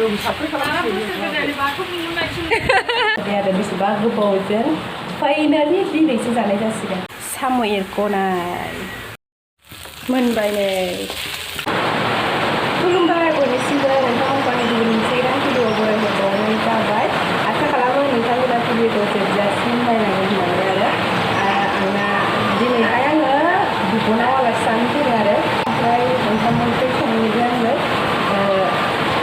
आरो बेसेबा गोबावजों फाइनालि दिनैसो जानाय जासिगोन साम' एरख'नाय मोनबाय नै खुलुमबाय बयनिसिमबो नोंथांमोनखौ गुबुन मोनसे गोदान भिडिअ बरायहरबावनाय जाबाय आसा खालामो नोंथांमोना भिडिअखौ जोबजासिम नायनांगोन होननानै आंना दिनैहाय आङो बिब'नाव आलासि जानो फैदों आरो ओमफ्राय ओंखाम ओंख्रि संदों आङो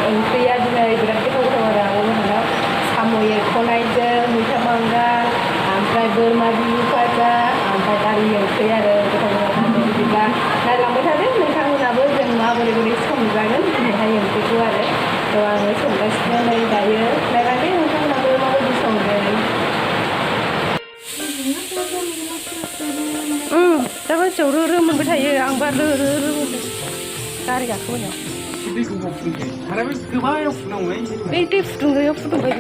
ओंख्रिया दिनै बिराद गोथाव आरो आङो जोंहानाव साम' एरख'नायजों मैथा बांगाल ओमफ्राय बोरमा बिबु फाजा ओमफ्राय दालि ओंख्रि आरो गोथाव बिदिब्ला नायलांबाय थादों नोंथांमोनाबो जों माबोरै संजागोन दिनैहाय ओंख्रिखौ आरो थ' आङो संगासिनो नै दायो नायलांदो नोंथांमोनाबो माबायदि संदों दा मानसियाव रो मोनबाय थायो आंबा रो मोनदों गारि गाखोबोनायाव बै दै फुदुंग्रायाव फुदुंबाय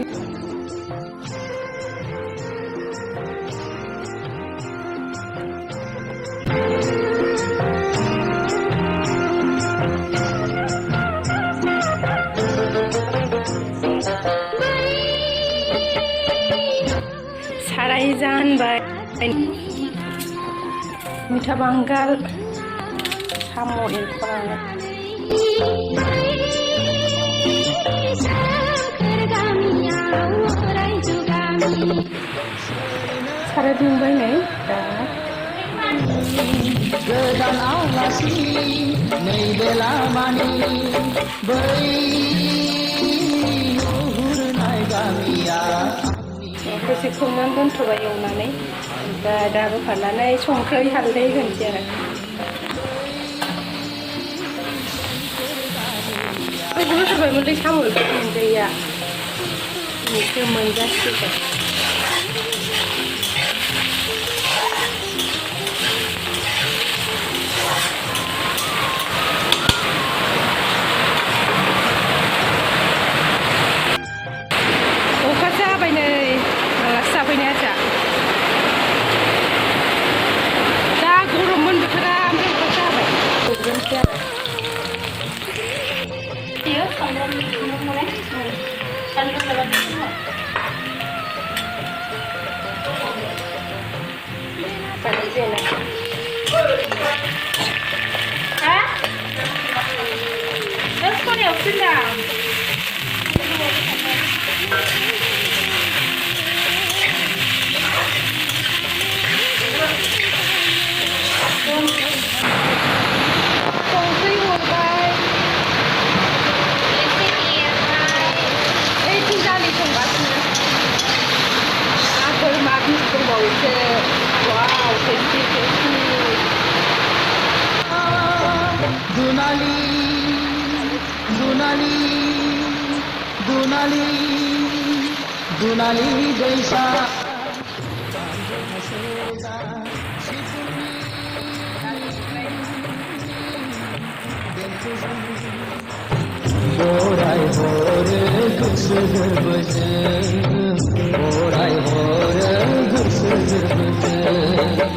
साराय जानबाय मैथा बांगाल साम' एरख'नाय साराय दुंबाय नै दा गोदान आलासि नै बेलामानि बै नुहुरनाय गामिया दसे खोबनानै दोनथ'बाय एवनानै ओमफ्राय दा बोखारनानै संख्रै हालदै होनोसै आरो बोसोरबायमोनलै साम' मोनजायैया दिनैसो मोनजासिगोन अखा जाबाय नै आलासि जाफैनाया जा दा गरममोन बोथोरा ओमफ्राय अखा जाबाय गोग्रोमसै आरो दुनाली जैसा बोराय हर गोसो गोरबोजों बोराय हर गोसो गोरबोजों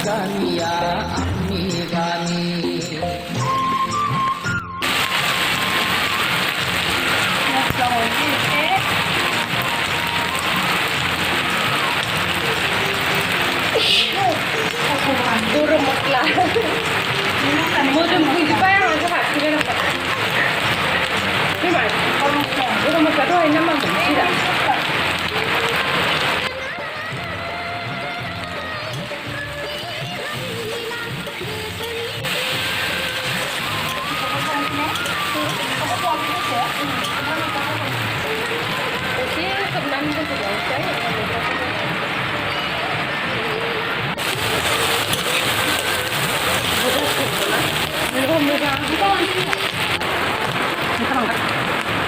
गामिया आंनि गामि गरम मस्ला मोदोम गैजोब्बाय आं हारसिगोन गरम मस्ला दहाय नांगौ सिरा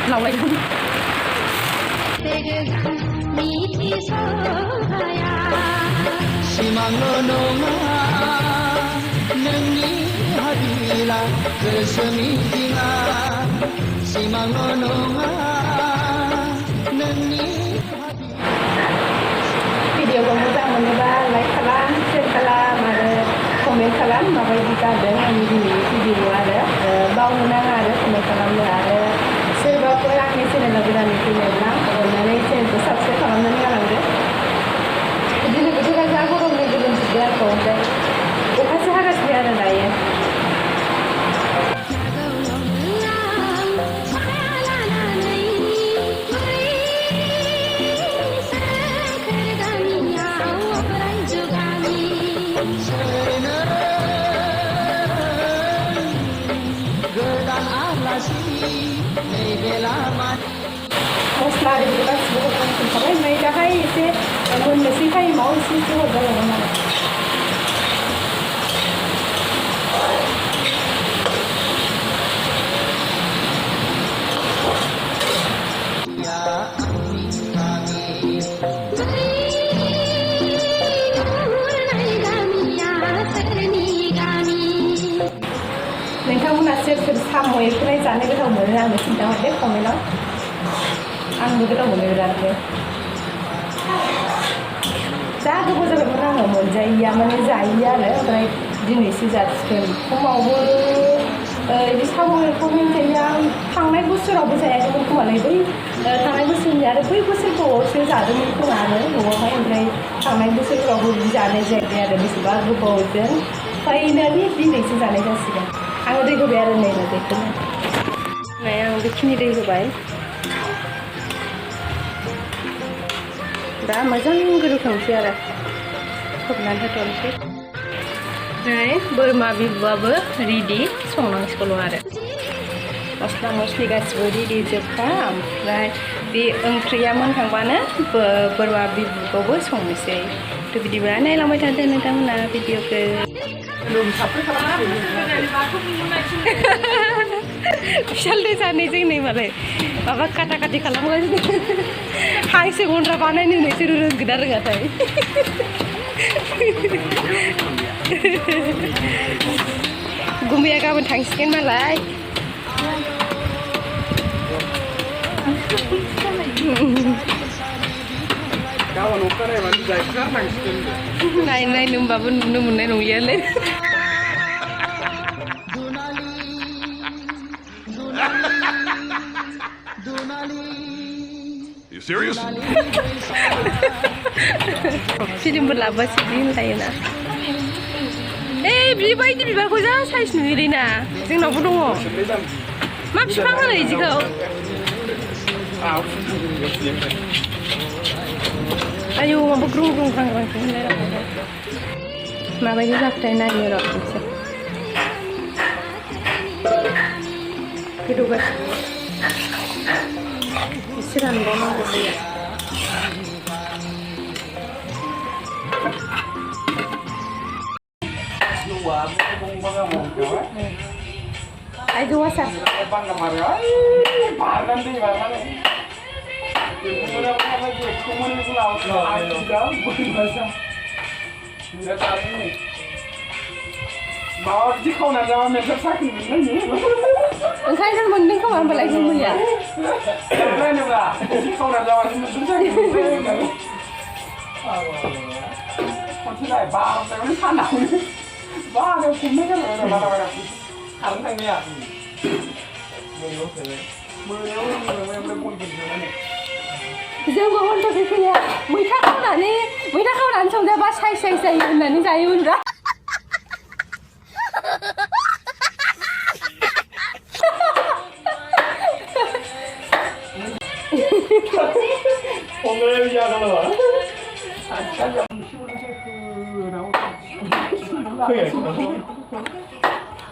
लावलाय सिमांल' नङा नोंनि हाबिला गोसोनि दिङा सिमांल' नङा नोंनि भिडिअखौ मोजां मोनोबा मस्ला आरिखौ गासिबो होखांजोबखाबाय ओमफ्राय दाहाय एसे मोननोसै टाइमाव एसे हरजाबावगोन आरो नोंथांमोना सोर सोर साम' एरखोनाय जानो गोथाव मोनो आंनो खिन्थाहरदे कमेन्टआव आंबो गोथाव मोनो बिरादनो जा गोबाव जाबायमोन आङो मोनजायैया माने जायैया आरो ओमफ्राय दिनैसो जासिगोन खमावबो बिदि साम' एरख'नाय जायो आं थांनाय बोसोरावबो जायाखैमोन खोमालाय बै थांनाय बोसोरनि आरो बै बोसोरखौसो जादोंमोन खोमा आरो न'आवहाय ओमफ्राय थांनाय बोसोरफ्रावबो बिदि जानाय जायाखै आरो बेसेबा गोबावजों फाइनालि दिनैसो जानाय जासिगोन आङो दै होबाय आरो नै बेखौनो नै आं बेखिनि दै होबाय दा मोजां गोदौथोंसै आरो खोबनानै होथ'नोसै नै बोरमा बिबुआबो रेडि संनांसिगौल' आरो मस्ला मस्लि गासिबो रेडि जोबखा ओमफ्राय बे ओंख्रिया मोनखांबानो बोरमा बिबुखौबो संनोसै थ' बिदिब्ला नायलांबाय थादो नोंथांमोना भिडिअखौ फिसालदे सानैजों नै मालाय माबा काटा काटि खालामगासिनो हांसो गन्द्रा बानायनो नोंसोर रोंगोन ना रोङाथाय गुमैया गाबोन थांसिगोन मालाय नायनो होनबाबो नुनो मोननाय नंलियालै You serious? फिल्मफोर लाबोबासो बिदि होनलायोना बेबायदि बिबारखौ जा साइज नुयोलै ना जोंनावबो दङ मा बिफां होनो बिदिखौ आयौ माबा ग्रुं ग्रुं ग्रां ग्रांसो होनलायलांबाय माबायदि जाखोथाय नायो र' मोनसे गोदौगासिनो एसे रानबावनांगौ दैया आयजौ आसार ओंखायनो मोनदों खोमा होनबालाय गुमैया जोंबो हन्थ'खै फैया मैथा खावनानै संजाबा साइज साइज जायो होननानै जायोमोनब्रा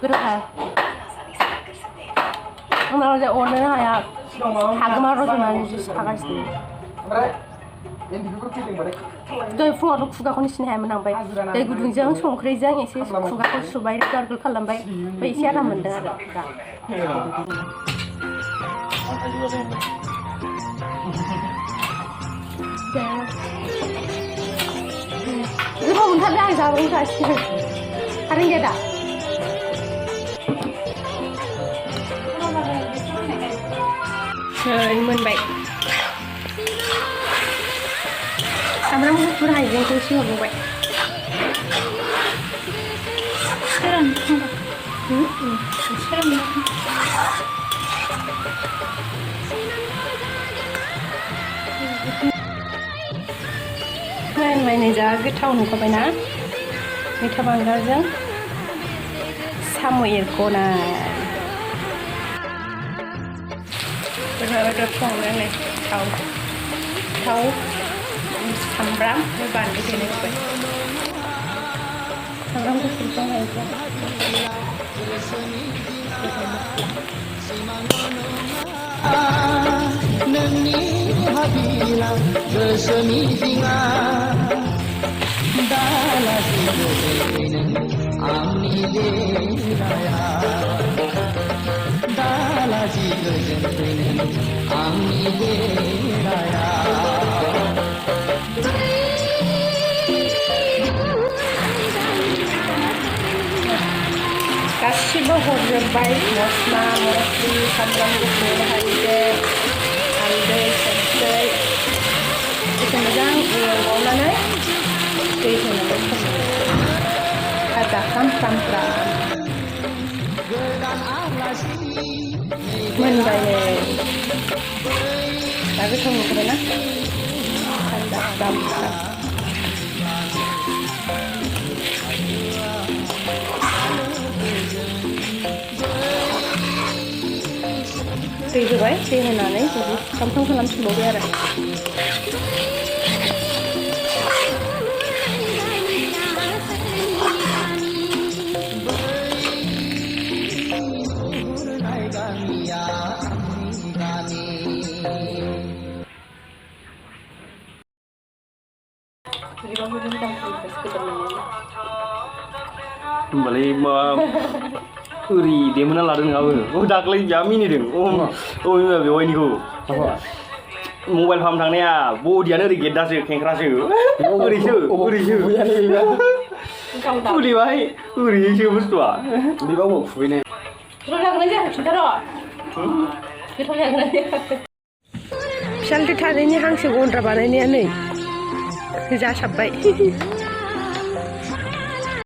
गोथावथार आंनाव अरनो हाया हागोमा रज'नानै सागासिनो दहाय फुङावथ' खुगाखौनो सिनो हायामोन आं ओमफ्राय दै गुदुंजों संख्रिजों एसे खुगाखौ सुबाय गारगोल खालामबाय ओमफ्राय एसे आराम मोनदों आरो दा गोथाव मोनथारदों आं जाबाय थासिगोन कारेन्ट गैया दा मोनबाय सामब्राम गुफुर हाइजेंखौ एसे हरबावबाय नायनाय जा गोथाव नुखाबायना मैथा बांगालजों साम' एरख'नाय बेफोरबायदि संनानै थाव सामब्राम बानलु देनाय होबाय नोंनि हाबिला गोसोनि दिङा दा लासै गोजोनै नों आंनि देराया दा लासै गोजोनै नों आंनि देराया गासिबो हरजोब्बाय मस्ला मस्लि सामब्राम गुफुर हाइजें हालदै संख्रै एसे मोजां एवनानै दै होनानै भाजा फ्राम मोनबाय नै दा गोथाव नुबाय ना भाजा फ्राम दै होबाय दै होनानै बिदि फ्राम खालामफिनबावबाय आरो होमबालाय मा ओरै देमोना लादों नोंहाबो दाख्लै जा मिनिदों बिमा बेवाइनिखौ मबाइल फाहाम थांनाया बडियानो ओरै गेद्दासो खेंख्रासो ओरैसो खुलिबाय ओरैसो बुस्थुआ बेबाव खुबैनाय फिसालथि थानायनि हांसो गन्द्रा बानायनाया नै जासाबबाय